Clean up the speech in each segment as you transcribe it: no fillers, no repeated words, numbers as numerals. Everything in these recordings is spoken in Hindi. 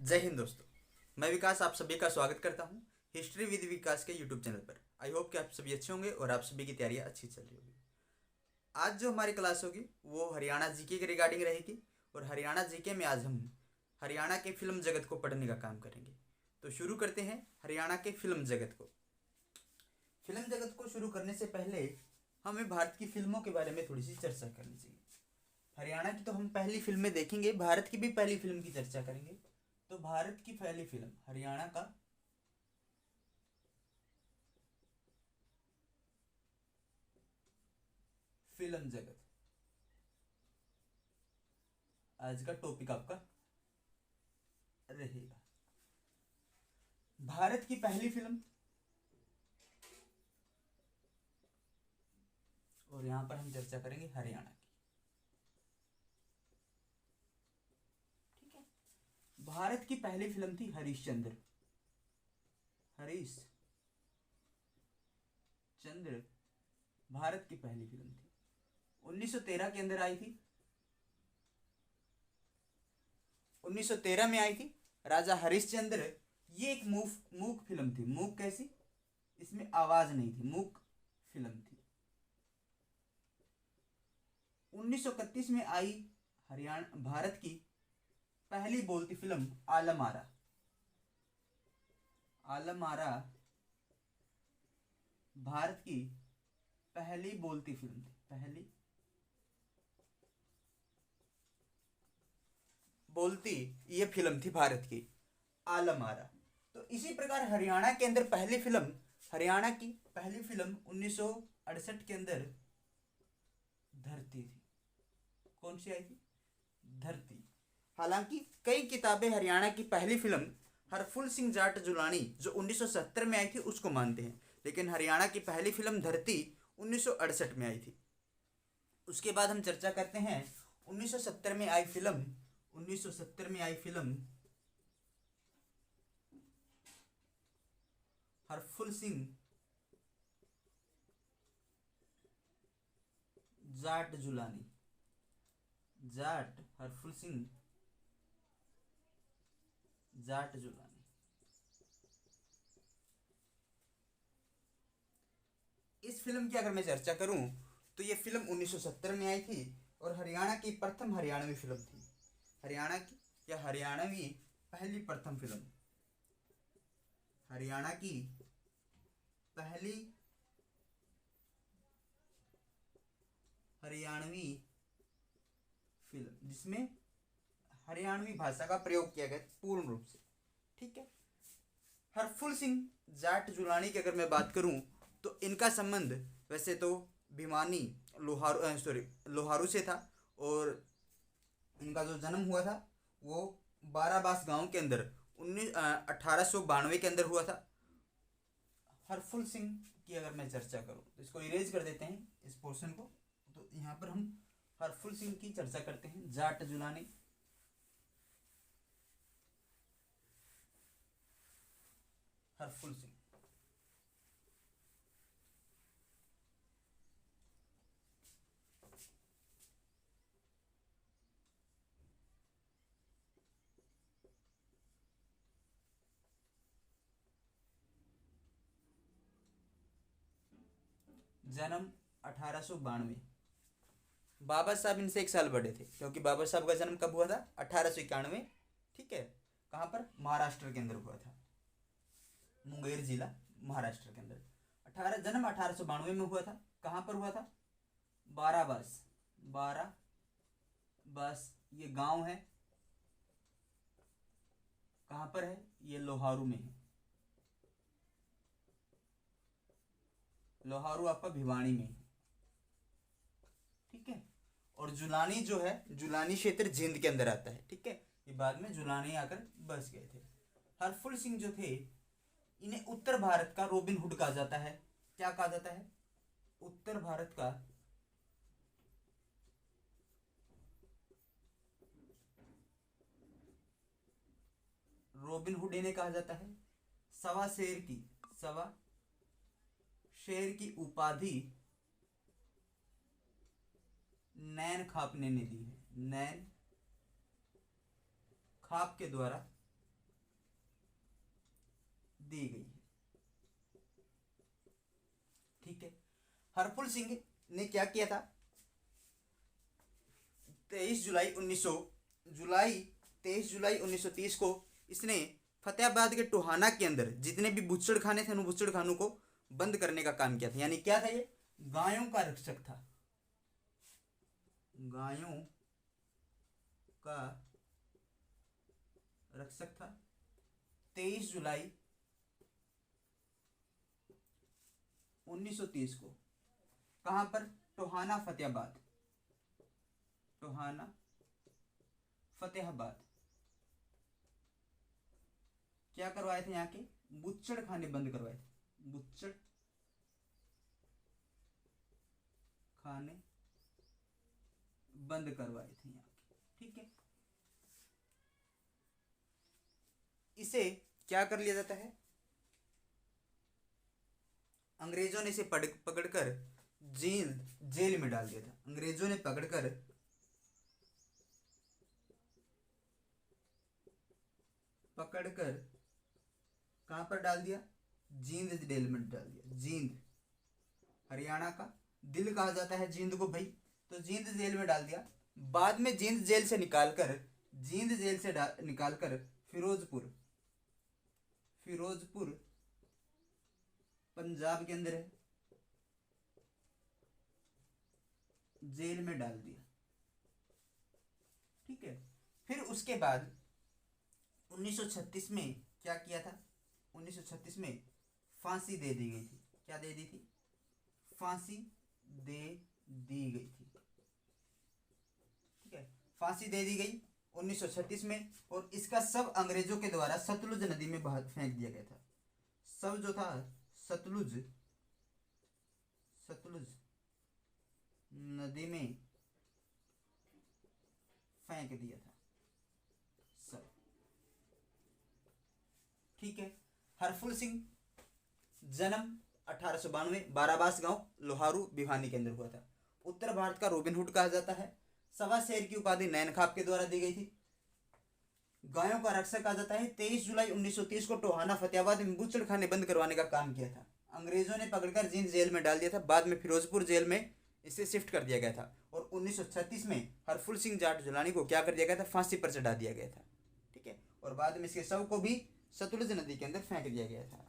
जय हिंद दोस्तों। मैं विकास आप सभी का स्वागत करता हूं हिस्ट्री विद विकास के यूट्यूब चैनल पर। आई होप कि आप सभी अच्छे होंगे और आप सभी की तैयारियां अच्छी चल रही होगी। आज जो हमारी क्लास होगी वो हरियाणा जीके के रिगार्डिंग रहेगी और हरियाणा जीके में आज हम हरियाणा के फिल्म जगत को पढ़ने का काम करेंगे। तो शुरू करते हैं हरियाणा के फिल्म जगत को। फिल्म जगत को शुरू करने से पहले हमें भारत की फिल्मों के बारे में थोड़ी सी चर्चा करनी चाहिए। हरियाणा की तो हम पहली फिल्में देखेंगे, भारत की भी पहली फिल्म की चर्चा करेंगे। तो भारत की पहली फिल्म हरियाणा का फिल्म जगत आज का टॉपिक आपका रहेगा। भारत की पहली फिल्म, और यहां पर हम चर्चा करेंगे हरियाणा की। ठीक है, भारत की पहली फिल्म थी हरिश्चंद्र। हरीश चंद्र भारत की पहली फिल्म थी, 1913 के अंदर आई थी। 1913 में आई थी राजा हरिश्चंद्र। ये एक मूक फिल्म थी। मूक कैसी? इसमें आवाज नहीं थी, मूक फिल्म थी। 1931 में आई हरियाणा भारत की पहली बोलती फिल्म आलम आरा। आलम आरा भारत की पहली बोलती फिल्म थी, पहली बोलती ये फिल्म थी भारत की, आलम आरा। तो इसी प्रकार हरियाणा के अंदर पहली फिल्म, हरियाणा की पहली फिल्म 1968 के अंदर धरती थी। कौन सी आई थी? धरती। हालांकि कई किताबें हरियाणा की पहली फिल्म हरफुल सिंह जाट जुलानी जो 1970 में आई थी उसको मानते हैं, लेकिन हरियाणा की पहली फिल्म धरती 1968 में आई थी। उसके बाद हम चर्चा करते हैं 1970 में आई फिल्म, 1970 में आई फिल्म हरफुल सिंह जाट जुलानी। जाट हरफुल सिंह जाट जुलानी। इस फिल्म की अगर मैं चर्चा करूं तो ये फिल्म 1970 में आई थी और हरियाणा की प्रथम हरियाणवी फिल्म थी। हरियाणा की या हरियाणवी पहली प्रथम फिल्म, हरियाणा की पहली हरियाणवी फिल्म जिसमें हरियाणवी भाषा का प्रयोग किया गया पूर्ण रूप से। ठीक है, हरफुल सिंह जाट जुलानी की अगर मैं बात करूं तो इनका संबंध वैसे तो भिवानी लोहारू से था और इनका जो जन्म हुआ था वो बाराबास गांव के अंदर 1892 के अंदर हुआ था। हरफुल सिंह की अगर मैं चर्चा करूं तो इसको इरेज कर देते हैं इस पोर्शन को। तो यहाँ पर हम हरफुल सिंह की चर्चा करते हैं। जाट जुलानी, हरफुल सिंह। जन्म 1892। बाबा साहब इनसे एक साल बड़े थे क्योंकि बाबा साहब का जन्म कब हुआ था? 1891। ठीक है, कहाँ पर? महाराष्ट्र के अंदर हुआ था, मुंगेर जिला महाराष्ट्र के अंदर। जन्म 1892 में हुआ था। कहाँ पर हुआ था? बाराबास। बाराबास ये गांव है। कहाँ पर है? ये लोहारू में है। लोहारू आपका भिवानी में है। ठीक है, और जुलानी जो है, जुलानी क्षेत्र जिंद के अंदर आता है। ठीक है, ये बाद में जुलानी आकर बस गए थे। हरफुल सिंह जो थे इन्हें उत्तर भारत का रॉबिन हुड कहा जाता है। क्या कहा जाता है? उत्तर भारत का रॉबिन हुड इन्हें कहा जाता है। सवा शेर की, सवा शेर की उपाधि नैन खाप ने दी है। नैन खाप के द्वारा दी गई है। ठीक है, हरफुल सिंह ने क्या किया था, 23 जुलाई 1930 को इसने फतेहाबाद के टोहाना के अंदर जितने भी बुच्चड़ खाने थे उन बुच्चड़ खानों को बंद करने का काम किया था। यानी क्या था, ये गायों का रक्षक था, गायों का रक्षक था। 23 जुलाई 1930 को कहां पर, टोहाना फतेहाबाद, टोहाना फतेहाबाद क्या करवाए थे, यहाँ के बुच्चड़ खाने बंद करवाए थे, बुच्चड़ खाने बंद करवाए थे यहाँ के। ठीक है, इसे क्या कर लिया जाता है, अंग्रेजों ने इसे पकड़कर जेल में डाल दिया था। अंग्रेजों ने पकड़कर कहां पर डाल दिया, जींद जेल में डाल दिया। जींद हरियाणा का दिल कहा जाता है जींद को भाई, तो जींद जेल में डाल दिया। बाद में जींद जेल से निकालकर फिरोजपुर पंजाब के अंदर है, जेल में डाल दिया। ठीक है, फिर उसके बाद 1936 में क्या किया था, 1936 में फांसी दे दी गई थी। क्या दे दी थी, फांसी दे दी गई थी। ठीक है, फांसी दे दी गई 1936 में, और इसका सब अंग्रेजों के द्वारा सतलुज नदी में बहा फेंक दिया गया था। सब जो था सतलुज नदी में फेंक दिया था सब। ठीक है, हरफुल सिंह जन्म 1892 बाराबास गांव लोहारू भिवानी के अंदर हुआ था। उत्तर भारत का रॉबिन हुड कहा जाता है। सवा शेर की उपाधि नैन खाप के द्वारा दी गई थी। गायों का रक्षक कहा जाता है। 23 जुलाई 1930 को टोहाना फतेहाबाद में बुच्चड़ खाने बंद करवाने का काम किया था। अंग्रेजों ने पकड़कर जींद जेल में डाल दिया था। बाद में फिरोजपुर जेल में इसे शिफ्ट कर दिया गया था, और 1936 में हरफुल सिंह जाट जुलानी को क्या कर दिया गया था, फांसी पर चढ़ा दिया गया था। ठीक है, और बाद में इसके शव को भी सतलुज नदी के अंदर फेंक दिया गया था।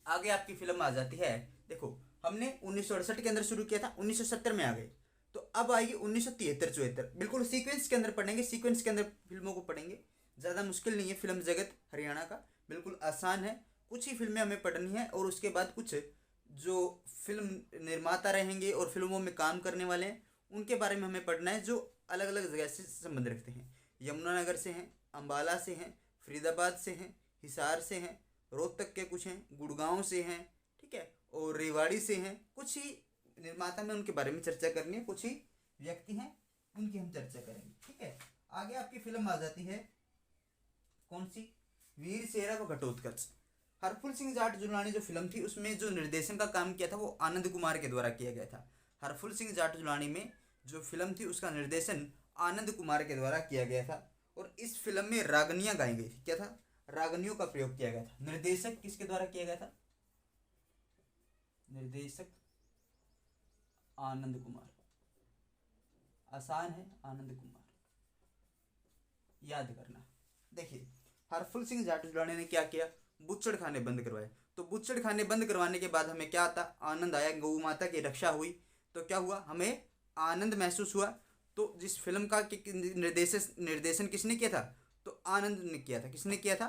आगे आपकी फिल्म आ जाती है, देखो हमने 1968 के अंदर शुरू किया था, 1970 में आ गए, तो अब आएगी 1973-74। बिल्कुल सीक्वेंस के अंदर पढ़ेंगे, सीक्वेंस के अंदर फिल्मों को पढ़ेंगे। ज़्यादा मुश्किल नहीं है फिल्म जगत हरियाणा का, बिल्कुल आसान है। कुछ ही फिल्में हमें पढ़नी है, और उसके बाद कुछ जो फिल्म निर्माता रहेंगे और फिल्मों में काम करने वाले हैं उनके बारे में हमें पढ़ना है, जो अलग अलग जगह से संबंध रखते हैं। यमुनानगर से हैं, अम्बाला से हैं, फरीदाबाद से हैं, हिसार से हैं, रोहतक के कुछ हैं, गुड़गांव से हैं, ठीक है, और रेवाड़ी से हैं। कुछ ही निर्माता में उनके बारे में चर्चा करनी है, कुछ ही व्यक्ति हैं उनकी हम चर्चा करेंगे। ठीक है, आगे आपकी फिल्म आ जाती है कौन सी, वीर शेरा व घटोत्कच। हरफुल सिंह जाट जुलानी जो फिल्म थी उसमें जो निर्देशन का काम किया था वो आनंद कुमार के द्वारा किया गया था। हरफुल सिंह जाट जुलानी में जो फिल्म थी उसका निर्देशन आनंद कुमार के द्वारा किया गया था, और इस फिल्म में रागनियाँ गाई गई थी। क्या था, रागनियों का प्रयोग किया गया था। निर्देशक किसके द्वारा किया गया था, निर्देशक आनंद कुमार। आसान है, आनंद कुमार याद करना। देखिए हरफुल सिंह जाट जुलानी ने क्या किया, बुच्चड़ खाने बंद करवाए। तो बुच्चड़ खाने बंद करवाने के बाद हमें क्या आता, आनंद आया, गौ माता की रक्षा हुई। तो क्या हुआ, हमें आनंद महसूस हुआ। तो जिस फिल्म का निर्देशन किसने किया था, तो आनंद ने किया था। किसने किया था,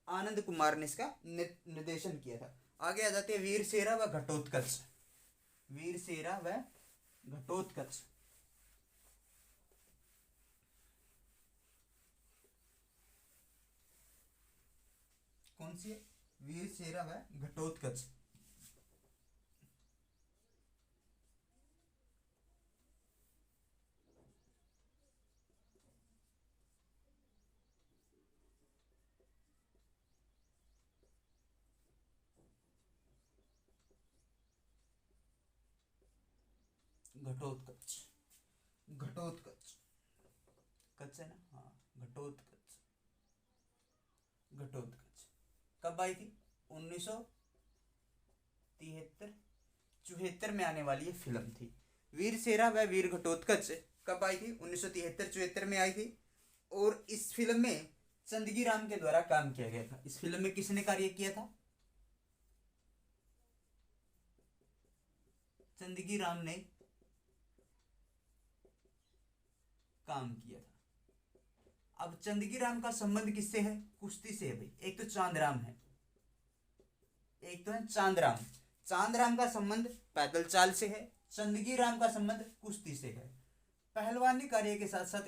आनंद कुमार ने इसका निर्देशन किया था। आगे आ जाते हैं वीर शेरा व घटोत्कच। वीर शेरा व घटोत्कच कौन सी है, वीर शेरा व घटोत्कच। घटोत्कच, घटोत्कच, कच है ना, हाँ घटोत्कच, घटोत्कच कब आई थी, 1973 74 में आने वाली ये फिल्म थी। वीरसेरा व वीर घटोत्कच कब आई थी? 1973 74 में आई थी। और इस फिल्म में चंदगी राम के द्वारा काम किया गया था। इस फिल्म में किसने कार्य किया था? चंदगी राम ने काम किया था। अब चंदगी राम का संबंध किससे है? कुश्ती से है भाई। एक तो चांदराम है, एक तो है चांदराम। चांदराम का संबंध पैदल चाल से है, चंदगी राम का संबंध कुश्ती से है। पहलवानी कार्य के साथ साथ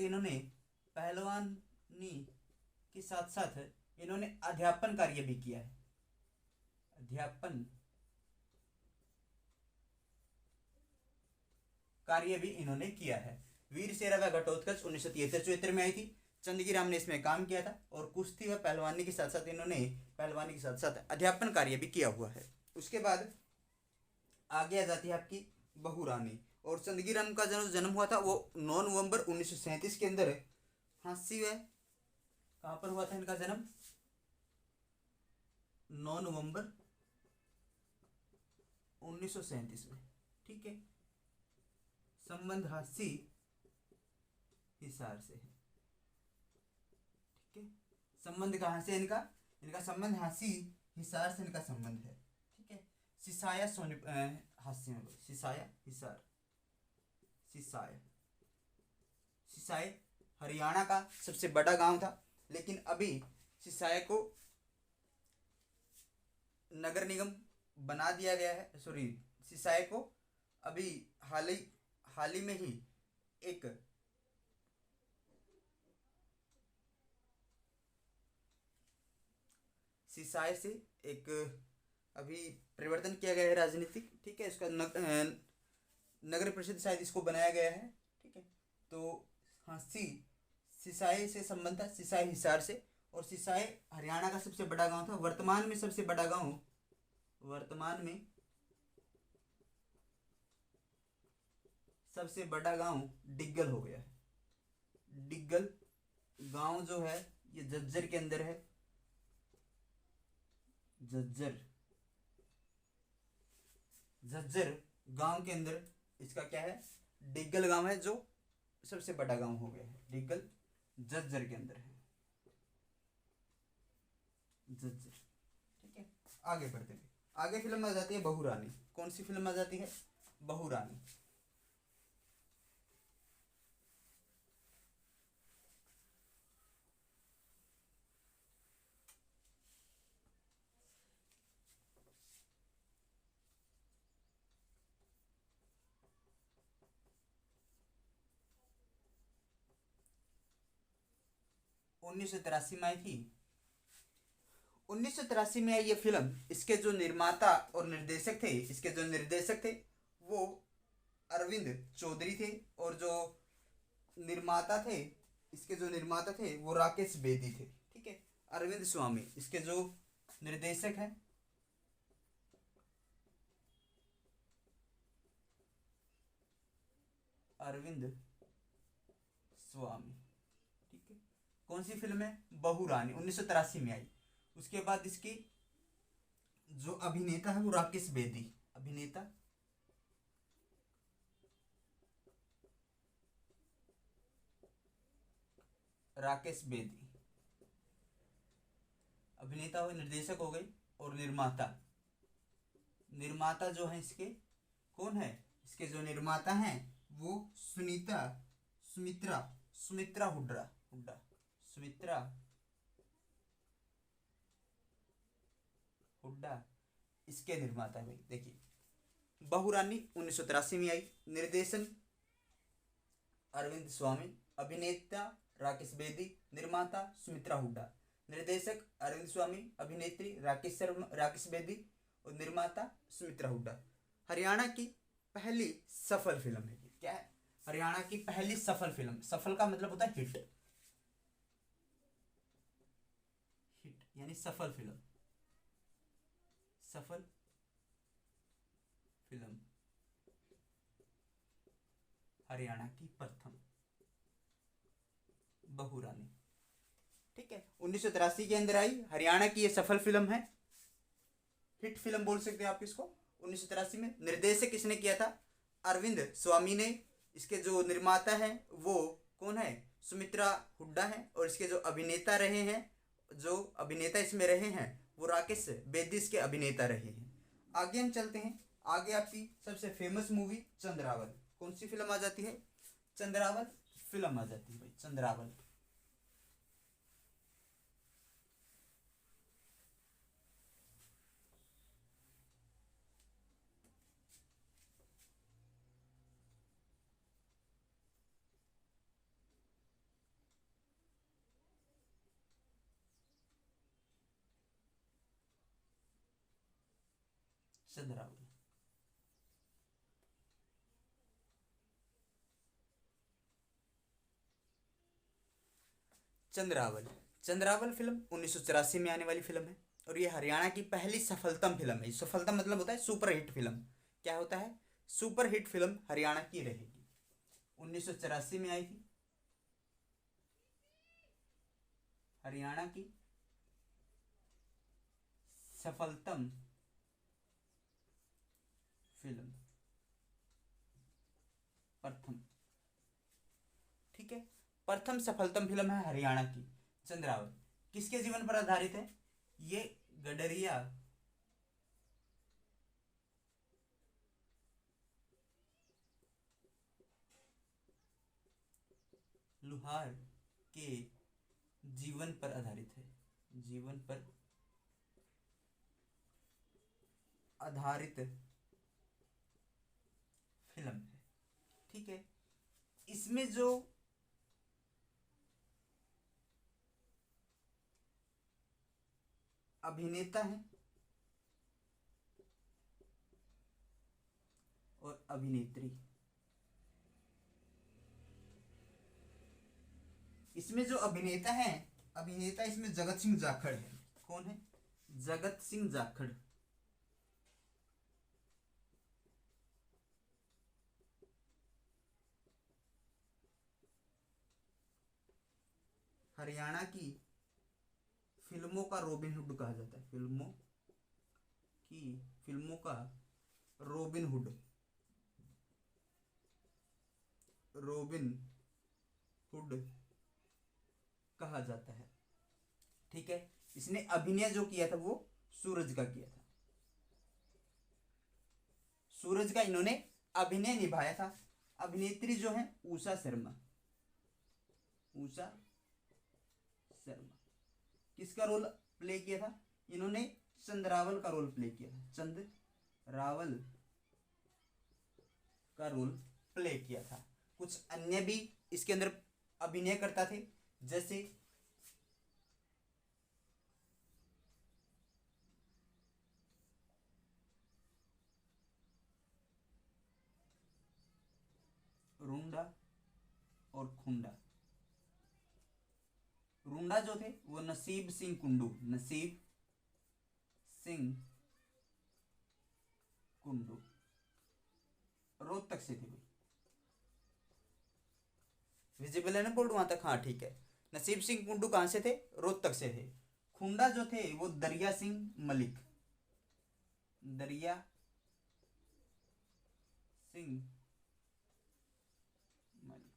इन्होंने अध्यापन कार्य भी किया है। अध्यापन कार्य भी इन्होंने किया है। वीरसेरा व घटोत्कच 1973 में आई थी। चंदगी राम ने इसमें काम किया था। और कुश्ती व पहलवानी के साथ साथ इन्होंने अध्यापन कार्य भी किया हुआ है। उसके बाद आगे आ जाती है आपकी बहू रानी। और चंदगी राम का जन्म हुआ था वो 9 नवंबर 1937 के अंदर हांसी व कहाँ पर हुआ था इनका जन्म? 9 नवंबर 1937 में। ठीक है। संबंध हांसी हिसार से है। ठीक है। संबंध कहाँ से इनका? इनका संबंध हांसी हिसार से इनका संबंध है। ठीक है। सिसाया हास्य में सिसाया हिसार। सिसाय हरियाणा का सबसे बड़ा गांव था, लेकिन अभी सिसाय को नगर निगम बना दिया गया है। सॉरी, सिसाय को अभी हाल ही में ही एक सिसाय से एक अभी परिवर्तन किया गया है राजनीतिक। ठीक है। इसका नगर परिषद शायद इसको बनाया गया है। ठीक है। तो हाँ, सिसाई से संबंध था, सिसाई हिसार से। और सिसाई हरियाणा का सबसे बड़ा गांव था। वर्तमान में सबसे बड़ा गांव डिग्गल हो गया है। डिग्गल गांव जो है ये झज्जर के अंदर है। झज्जर गांव के अंदर इसका क्या है? डिग्गल गांव है, जो सबसे बड़ा गांव हो गया है। डिग्गल झज्जर के अंदर है। झज्जर। ठीक है। आगे बढ़ते हैं। आगे फिल्म आ जाती है बहू रानी। कौन सी फिल्म आ जाती है? बहू रानी। उन्नीस सौ तिरासी में आई थी। 1983 में आई ये फिल्म। इसके जो निर्माता और निर्देशक थे वो अरविंद चौधरी थे। और जो निर्माता थे वो राकेश बेदी थे। ठीक है। अरविंद स्वामी इसके जो निर्देशक हैं। अरविंद स्वामी। ठीक है। कौन सी फिल्म है? बहू रानी। 1983 में आई। उसके बाद इसकी जो अभिनेता है वो राकेश बेदी। अभिनेता राकेश बेदी। अभिनेता हुए, निर्देशक हो गई। और निर्माता जो है इसके कौन है? इसके जो निर्माता हैं वो सुमित्रा हुड्डा। सुमित्रा हुड्डा इसके निर्माता है भाई। देखिए, बहू रानी 1983 में आई। निर्देशन अरविंद स्वामी, अभिनेता राकेश बेदी, निर्माता सुमित्रा हुड्डा। निर्देशक अरविंद स्वामी, अभिनेत्री राकेश बेदी और निर्माता सुमित्रा हुड्डा। हरियाणा की पहली सफल फिल्म है। क्या है? हरियाणा की पहली सफल फिल्म। सफल का मतलब होता है हिट यानी सफल फिल्म। हरियाणा की प्रथम बहू रानी। ठीक है। 1983 के अंदर आई। हरियाणा की ये सफल फिल्म है। हिट फिल्म बोल सकते हैं आप इसको। 1983 में निर्देशक किसने किया था? अरविंद स्वामी ने। इसके जो निर्माता हैं वो कौन है? सुमित्रा हुड्डा है। और इसके जो अभिनेता रहे हैं, जो अभिनेता इसमें रहे हैं वो राकेश बेदी इसके अभिनेता रहे हैं। आगे हम चलते हैं। आगे आपकी सबसे फेमस मूवी चंद्रावल, कौन सी फिल्म आ जाती है? चंद्रावल फिल्म आ जाती है भाई, चंद्रावल। चंद्रावल। चंद्रावल। चंद्रावल फिल्म 1984 में आने वाली फिल्म है और ये हरियाणा की पहली सफलतम फिल्म है। सफलतम मतलब होता है सुपरहिट फिल्म। क्या होता है? सुपरहिट फिल्म हरियाणा की रहेगी। 1984 में आई थी, हरियाणा की सफलतम फिल्म, प्रथम, ठीक है, प्रथम सफलतम फिल्म है हरियाणा की चंद्रावल। किसके जीवन पर आधारित है? ये गडरिया लुहार के जीवन पर आधारित है, जीवन पर आधारित फिल्म है, ठीक है। इसमें जो अभिनेता है और अभिनेत्री, इसमें जो अभिनेता है, अभिनेता इसमें जगत सिंह जाखड़ है। कौन है? जगत सिंह जाखड़। हरियाणा की फिल्मों का रॉबिन हुड कहा जाता है, फिल्मों का रॉबिन हुड, रॉबिन हुड कहा जाता है, ठीक है। इसने अभिनय जो किया था वो सूरज का किया था, सूरज का इन्होंने अभिनय निभाया था। अभिनेत्री जो है उषा शर्मा, उषा शर्मा। किसका रोल प्ले किया था? इन्होंने चंद्रावल का रोल प्ले किया था, चंद्रावल का रोल प्ले किया था। कुछ अन्य भी इसके अंदर अभिनय करता थे, जैसे रूंडा और खुंडा। रूंडा जो थे वो नसीब सिंह कुंडू, नसीब सिंह कुंडू रोहतक से थे भाई। विजिबल है ना बोर्ड वहां तक? हाँ ठीक है। नसीब सिंह कुंडू कहां से थे? रोहतक से थे। खुंडा जो थे वो दरिया सिंह मलिक, दरिया सिंह मलिक,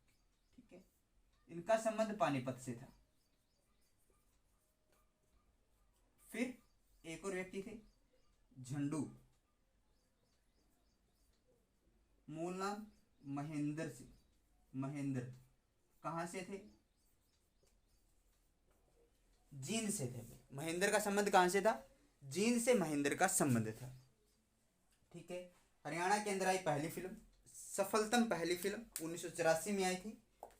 ठीक है। इनका संबंध पानीपत से था। फिर एक और व्यक्ति थे झंडू, मूल नाम महेंद्र सिंह, महेंद्र कहां से थे? जींद से थे। महेंद्र का संबंध कहां से था? जींद से महेंद्र का संबंध था, ठीक है। हरियाणा के अंदर आई पहली फिल्म, सफलतम पहली फिल्म 1984 में आई थी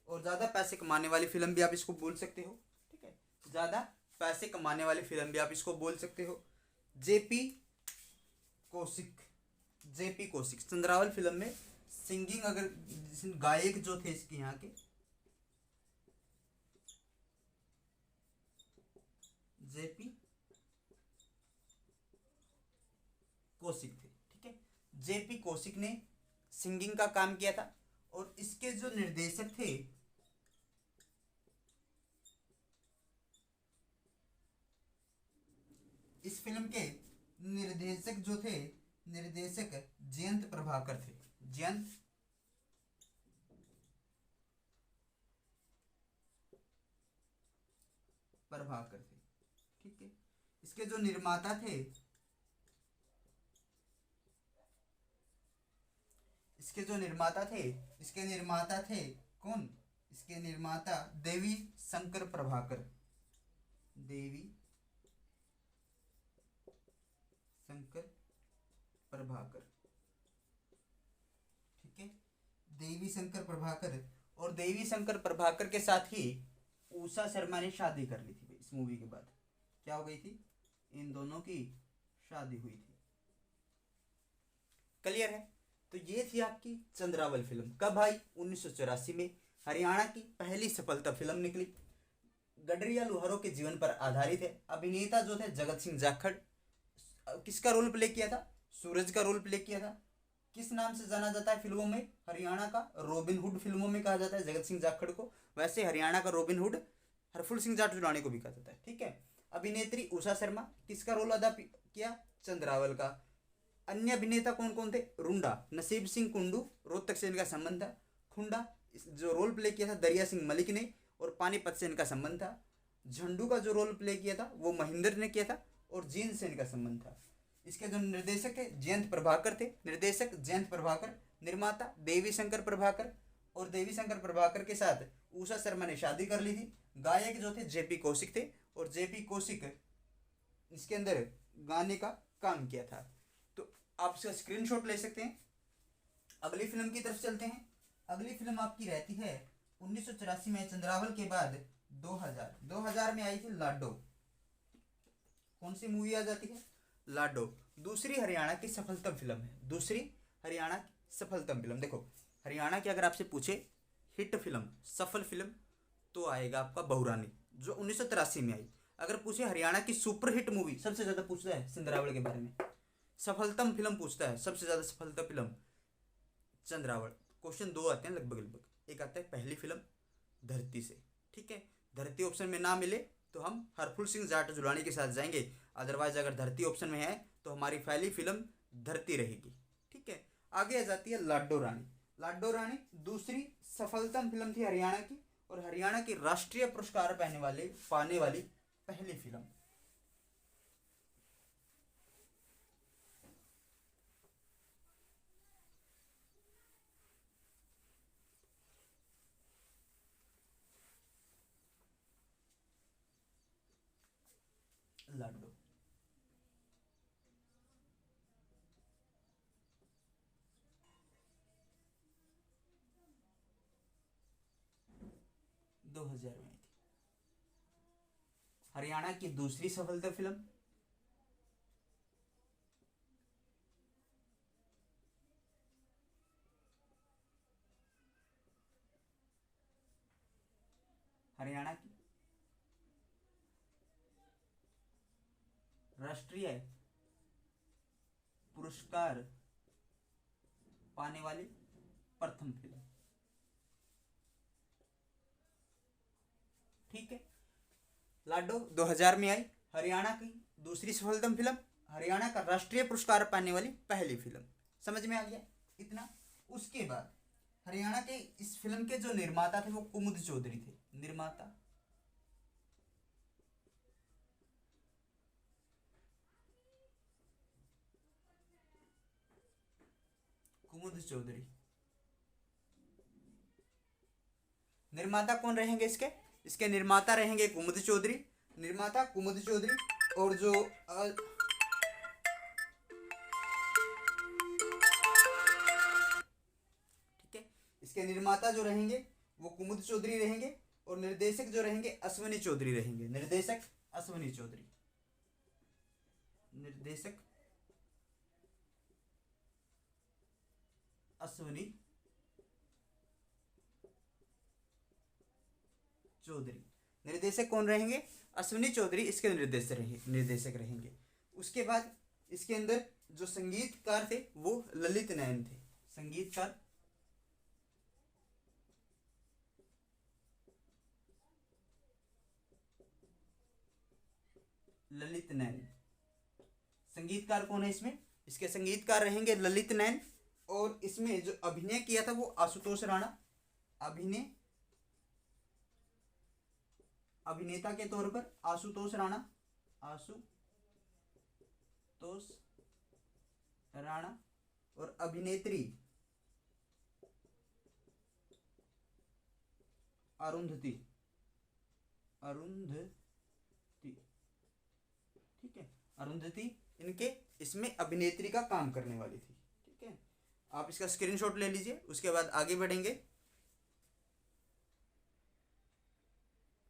और ज़्यादा पैसे कमाने वाली फिल्म भी आप इसको बोल सकते हो, ठीक है। ज़्यादा पैसे कमाने वाली फिल्म भी आप इसको बोल सकते हो। JP Kaushik, JP Kaushik Chandrawal film में सिंगिंग, अगर गायक जो थे इसके यहाँ के जेपी कौशिक थे, ठीक है। जेपी कौशिक ने सिंगिंग का काम किया था और इसके जो निर्देशक थे इस फिल्म के निर्देशक जो थे, निर्देशक जयंत प्रभाकर थे, जयंत प्रभाकर थे। ठीक है, इसके जो निर्माता थे, इसके जो निर्माता थे, इसके निर्माता थे कौन? इसके निर्माता देवी शंकर प्रभाकर, देवी शंकर प्रभाकर। ठीक है, देवी शंकर प्रभाकर, और देवी शंकर प्रभाकर के साथ ही उषा शर्मा ने शादी कर ली थी इस मूवी के बाद। क्या हो गई थी? इन दोनों की शादी हुई थी। क्लियर है? तो ये थी आपकी चंद्रावल फिल्म। कब आई? 1984 में। हरियाणा की पहली सफलता फिल्म निकली। गडरिया लोहारों के जीवन पर आधारित है। अभिनेता जो थे जगत सिंह जाखड़। किसका रोल प्ले किया था? सूरज का रोल प्ले किया था। किस नाम से जाना जाता है फिल्मों में? हरियाणा का रॉबिन हुड फिल्मों में कहा जाता है जगत सिंह जाखड़ को। वैसे हरियाणा का रॉबिन हुड हरफुल सिंह जाट जुलानी को भी कहा जाता है। ठीक है। अभिनेत्री उषा शर्मा। किसका रोल अदा किया? चंद्रावल का। अन्य अभिनेता कौन कौन थे? रुंडा नसीब सिंह कुंडू, रोहतक से इनका संबंध था। खुंडा जो रोल प्ले किया था दरिया सिंह मलिक ने, और पानीपत से इनका संबंध था। झंडू का जो रोल प्ले किया था वो महेंद्र ने किया था, और जींद से इनका संबंध था। इसके जो निर्देशक है जयंत प्रभाकर थे, निर्देशक जयंत प्रभाकर, निर्माता देवी शंकर प्रभाकर, और देवी शंकर प्रभाकर के साथ उषा शर्मा ने शादी कर ली थी। गायक जो थे जेपी कौशिक थे, और जेपी कौशिक इसके अंदर गाने का काम किया था। तो आप इसका स्क्रीनशॉट ले सकते हैं। अगली फिल्म की तरफ चलते हैं। अगली फिल्म आपकी रहती है 1984 में। चंद्रावल के बाद 2000 में आई थी लाडो। कौन सी मूवी आ जाती है? लाडो। दूसरी हरियाणा की सफलतम फिल्म है। दूसरी हरियाणा की सफलतम फिल्म। देखो, हरियाणा की अगर आपसे पूछे हिट फिल्म, सफल फिल्म, तो आएगा आपका बहुरानी, जो 1983 में आई। अगर पूछे हरियाणा की सुपरहिट मूवी, सबसे ज्यादा पूछता है चंद्रावल के बारे में। सफलतम फिल्म पूछता है, सबसे ज्यादा सफलतम फिल्म चंद्रावल। क्वेश्चन दो आते हैं लगभग। एक आता है पहली फिल्म धरती से। ठीक है, धरती ऑप्शन में ना मिले तो हम हरफुल सिंह जाट जुलानी के साथ जाएंगे। अदरवाइज अगर धरती ऑप्शन में है तो हमारी पहली फिल्म धरती रहेगी। ठीक है, आगे आ जाती है लाडो रानी। लाडो रानी दूसरी सफलतम फिल्म थी हरियाणा की, और हरियाणा की राष्ट्रीय पुरस्कार पाने वाली पहली फिल्म। लाडो 2000 में आई थी। हरियाणा की दूसरी सफलता फिल्म। हरियाणा की राष्ट्रीय पुरस्कार पाने वाली प्रथम फिल्म। ठीक है, लाडो 2000 में आई। हरियाणा की दूसरी सफलतम फिल्म, हरियाणा का राष्ट्रीय पुरस्कार पाने वाली पहली फिल्म। समझ में आ गया इतना? उसके बाद हरियाणा के इस फिल्म के जो निर्माता थे वो कुमुद चौधरी थे। निर्माता कुमुद चौधरी। निर्माता कौन रहेंगे इसके? इसके निर्माता रहेंगे कुमुद चौधरी। निर्माता कुमुद चौधरी, और जो ठीक है, इसके निर्माता जो रहेंगे वो कुमुद चौधरी रहेंगे, और निर्देशक जो रहेंगे अश्विनी चौधरी रहेंगे। निर्देशक अश्विनी चौधरी। निर्देशक अश्विनी चौधरी। निर्देशक कौन रहेंगे? अश्विनी चौधरी इसके निर्देशक रहेंगे। उसके बाद इसके अंदर जो संगीतकार थे वो ललित नयन थे। संगीतकार ललित नयन। संगीतकार कौन है इसमें? इसके संगीतकार रहेंगे ललित नैन, और इसमें जो अभिनय किया था वो आशुतोष राणा। अभिनेता के तौर पर आशुतोष राणा, आशुतोष राणा। और अभिनेत्री अरुंधति, ठीक है, अरुंधति इनके इसमें अभिनेत्री का काम करने वाली थी। ठीक है, आप इसका स्क्रीनशॉट ले लीजिए। उसके बाद आगे बढ़ेंगे।